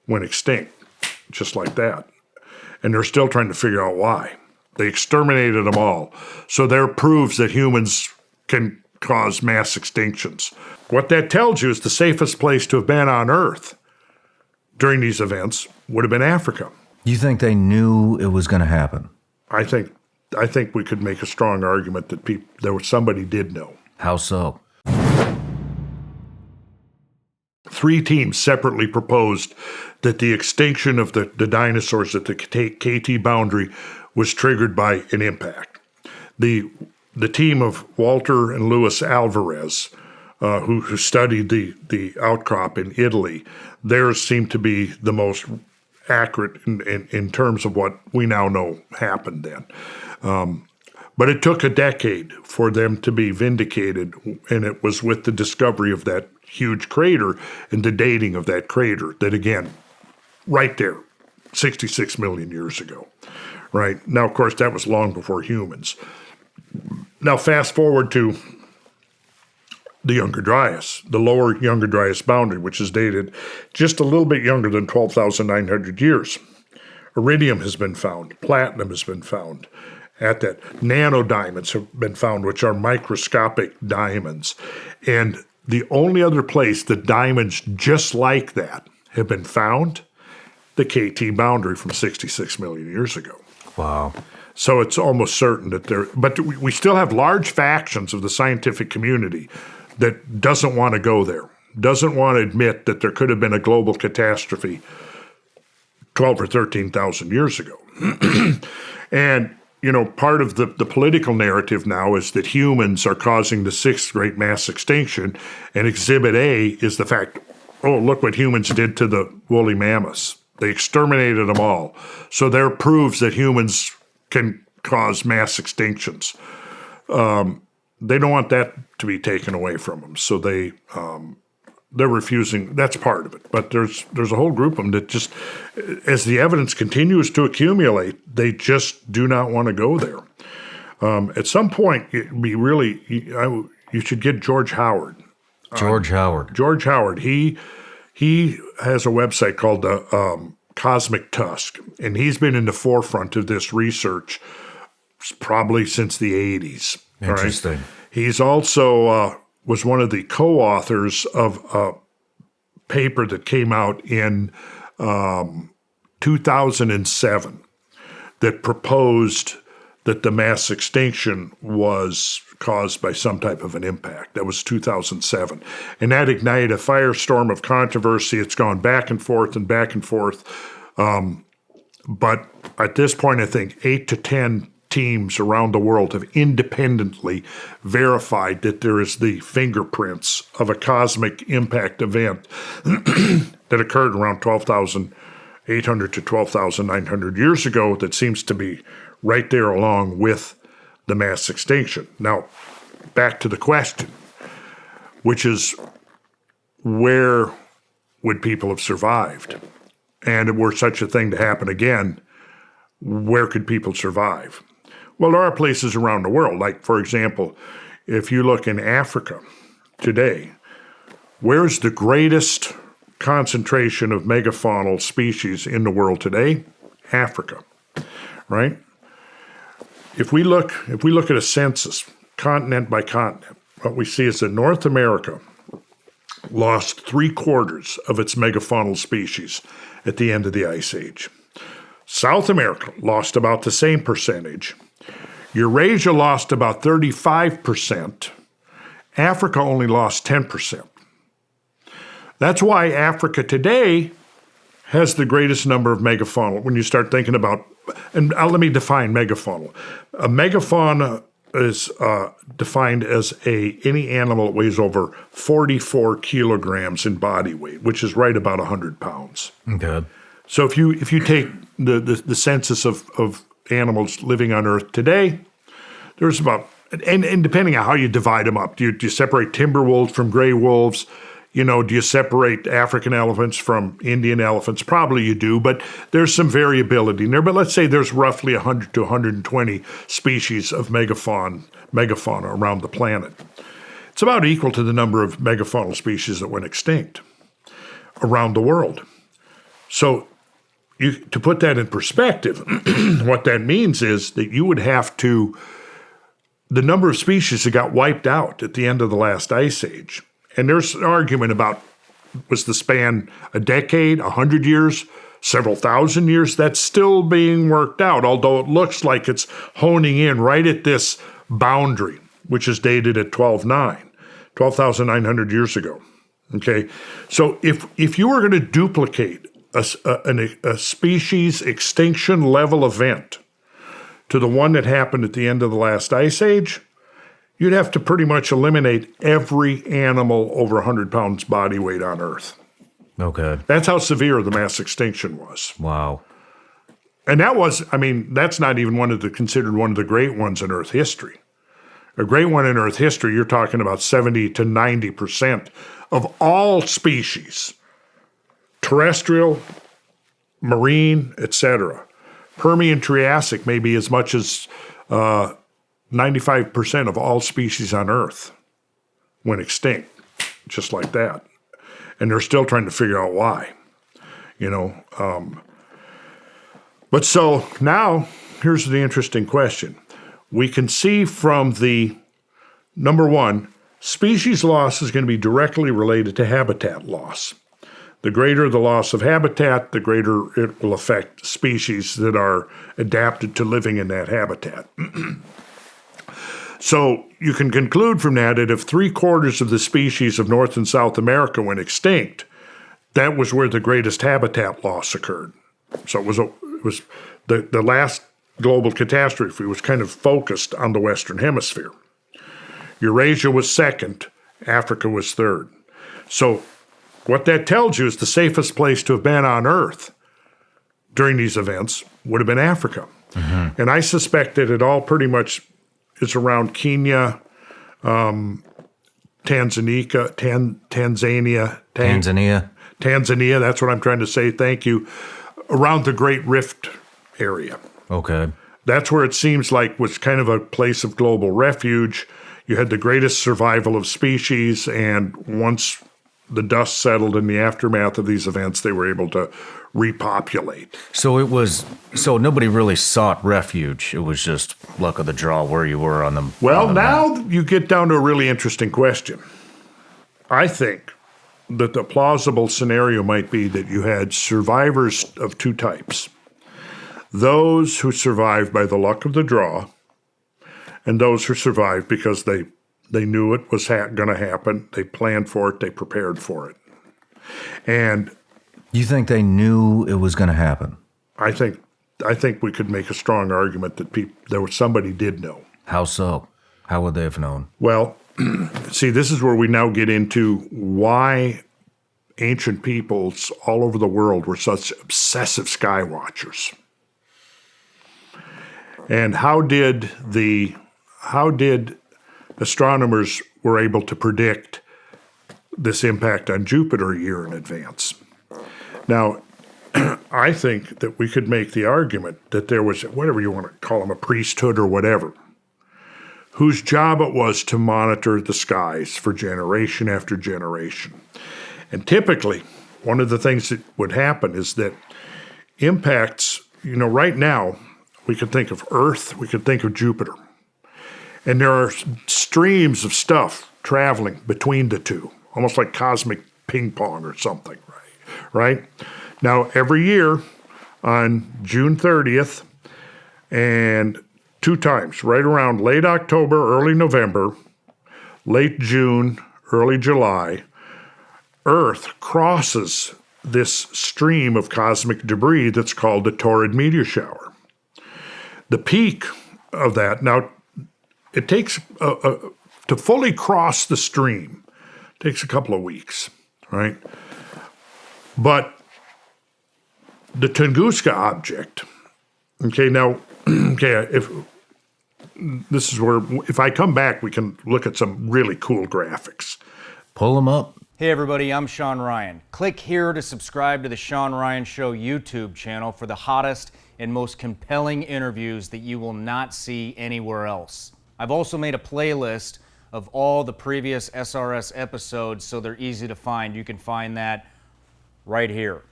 went extinct, just like that. And they're still trying to figure out why. They exterminated them all. So there proves that humans can cause mass extinctions. What that tells you is the safest place to have been on Earth during these events would have been Africa. You think they knew it was going to happen? I think we could make a strong argument that somebody did know. How so? 3 teams separately proposed that the extinction of the dinosaurs at the KT boundary was triggered by an impact. The team of Walter and Louis Alvarez, who studied the outcrop in Italy, theirs seemed to be the most accurate in terms of what we now know happened then. But it took a decade for them to be vindicated, and it was with the discovery of that huge crater and the dating of that crater that, again, right there, 66 million years ago, right? Now, of course, that was long before humans. Now, fast forward to the Younger Dryas, the lower Younger Dryas boundary, which is dated just a little bit younger than 12,900 years. Iridium has been found. Platinum has been found. At that, nanodiamonds have been found, which are microscopic diamonds. And the only other place that diamonds just like that have been found, the KT boundary from 66 million years ago. Wow. So it's almost certain that but we still have large factions of the scientific community that doesn't want to go there, doesn't want to admit that there could have been a global catastrophe 12 or 13,000 years ago. And, part of the political narrative now is that humans are causing the 6th great mass extinction, and Exhibit A is the fact, look what humans did to the woolly mammoths. They exterminated them all. So there proves that humans can cause mass extinctions. They don't want that to be taken away from them, so they're refusing. That's part of it. But there's a whole group of them that just, as the evidence continues to accumulate, they just do not want to go there. At some point, you should get George Howard. George Howard. George Howard. He has a website called the Cosmic Tusk, and he's been in the forefront of this research probably since the 80s. Interesting. Right? He's also was one of the co-authors of a paper that came out in 2007 that proposed that the mass extinction was caused by some type of an impact. That was 2007. And that ignited a firestorm of controversy. It's gone back and forth and back and forth. But at this point, I think 8 to 10 teams around the world have independently verified that there is the fingerprints of a cosmic impact event that occurred around 12,800 to 12,900 years ago that seems to be right there along with the mass extinction. Now, back to the question, which is where would people have survived? And were such a thing to happen again, where could people survive? Well, there are places around the world. Like, for example, if you look in Africa today, where's the greatest concentration of megafaunal species in the world today? Africa, right? If we look at a census, continent by continent, what we see is that North America lost 3/4 of its megafaunal species at the end of the Ice Age. South America lost about the same percentage. Eurasia lost about 35%. Africa only lost 10%. That's why Africa today has the greatest number of megafauna. When you start thinking about, and let me define megafauna. A megafauna is defined as any animal that weighs over 44 kilograms in body weight, which is right about 100 pounds. Okay. So if you take the census of animals living on Earth today, there's about, and depending on how you divide them up, do you separate timber wolves from gray wolves? Do you separate African elephants from Indian elephants? Probably you do, but there's some variability in there. But let's say there's roughly 100 to 120 species of megafauna around the planet. It's about equal to the number of megafaunal species that went extinct around the world. So to put that in perspective, what that means is that you would have to, the number of species that got wiped out at the end of the last ice age, and there's an argument about, was the span a decade, 100 years, several thousand years? That's still being worked out, although it looks like it's honing in right at this boundary, which is dated at 12,900 years ago. Okay, so if you were going to duplicate a species extinction level event to the one that happened at the end of the last ice age, you'd have to pretty much eliminate every animal over 100 pounds body weight on Earth. Okay. That's how severe the mass extinction was. Wow. And that was, I mean, that's not even considered one of the great ones in Earth history. A great one in Earth history, you're talking about 70 to 90% of all species, terrestrial, marine, etc. Permian Triassic may be as much as 95% of all species on Earth went extinct, just like that. And they're still trying to figure out why, But so now, here's the interesting question. We can see from the, number one, species loss is going to be directly related to habitat loss. The greater the loss of habitat, the greater it will affect species that are adapted to living in that habitat. So you can conclude from that if 3/4 of the species of North and South America went extinct, that was where the greatest habitat loss occurred. So it was the last global catastrophe was kind of focused on the Western Hemisphere. Eurasia was second, Africa was third. So what that tells you is the safest place to have been on Earth during these events would have been Africa. Mm-hmm. And I suspect that it all pretty much is around Kenya, Tanzania, that's what I'm trying to say, thank you, around the Great Rift area. Okay. That's where it seems like was kind of a place of global refuge. You had the greatest survival of species, and once the dust settled in the aftermath of these events, they were able to repopulate. So nobody really sought refuge. It was just luck of the draw where you were on the. Well, on the now map. you get down to a really interesting question. I think that the plausible scenario might be that you had survivors of two types. Those who survived by the luck of the draw, and those who survived because they knew it was going to happen. They planned for it. They prepared for it. And you think they knew it was going to happen? I think we could make a strong argument that somebody did know. How so? How would they have known? Well, see, this is where we now get into why ancient peoples all over the world were such obsessive sky watchers. And how did astronomers were able to predict this impact on Jupiter a year in advance? Now, I think that we could make the argument that there was, whatever you want to call them, a priesthood or whatever, whose job it was to monitor the skies for generation after generation. And typically, one of the things that would happen is that impacts, right now, we could think of Earth, we could think of Jupiter. And there are streams of stuff traveling between the two, almost like cosmic ping pong or something, right? Now, every year on June 30th and two times, right around late October, early November, late June, early July, Earth crosses this stream of cosmic debris that's called the torrid meteor shower. The peak of that, now, it takes, to fully cross the stream, takes a couple of weeks, right? But the Tunguska object, if I come back, we can look at some really cool graphics. Pull them up. Hey everybody, I'm Shawn Ryan. Click here to subscribe to the Shawn Ryan Show YouTube channel for the hottest and most compelling interviews that you will not see anywhere else. I've also made a playlist of all the previous SRS episodes so they're easy to find. You can find that right here.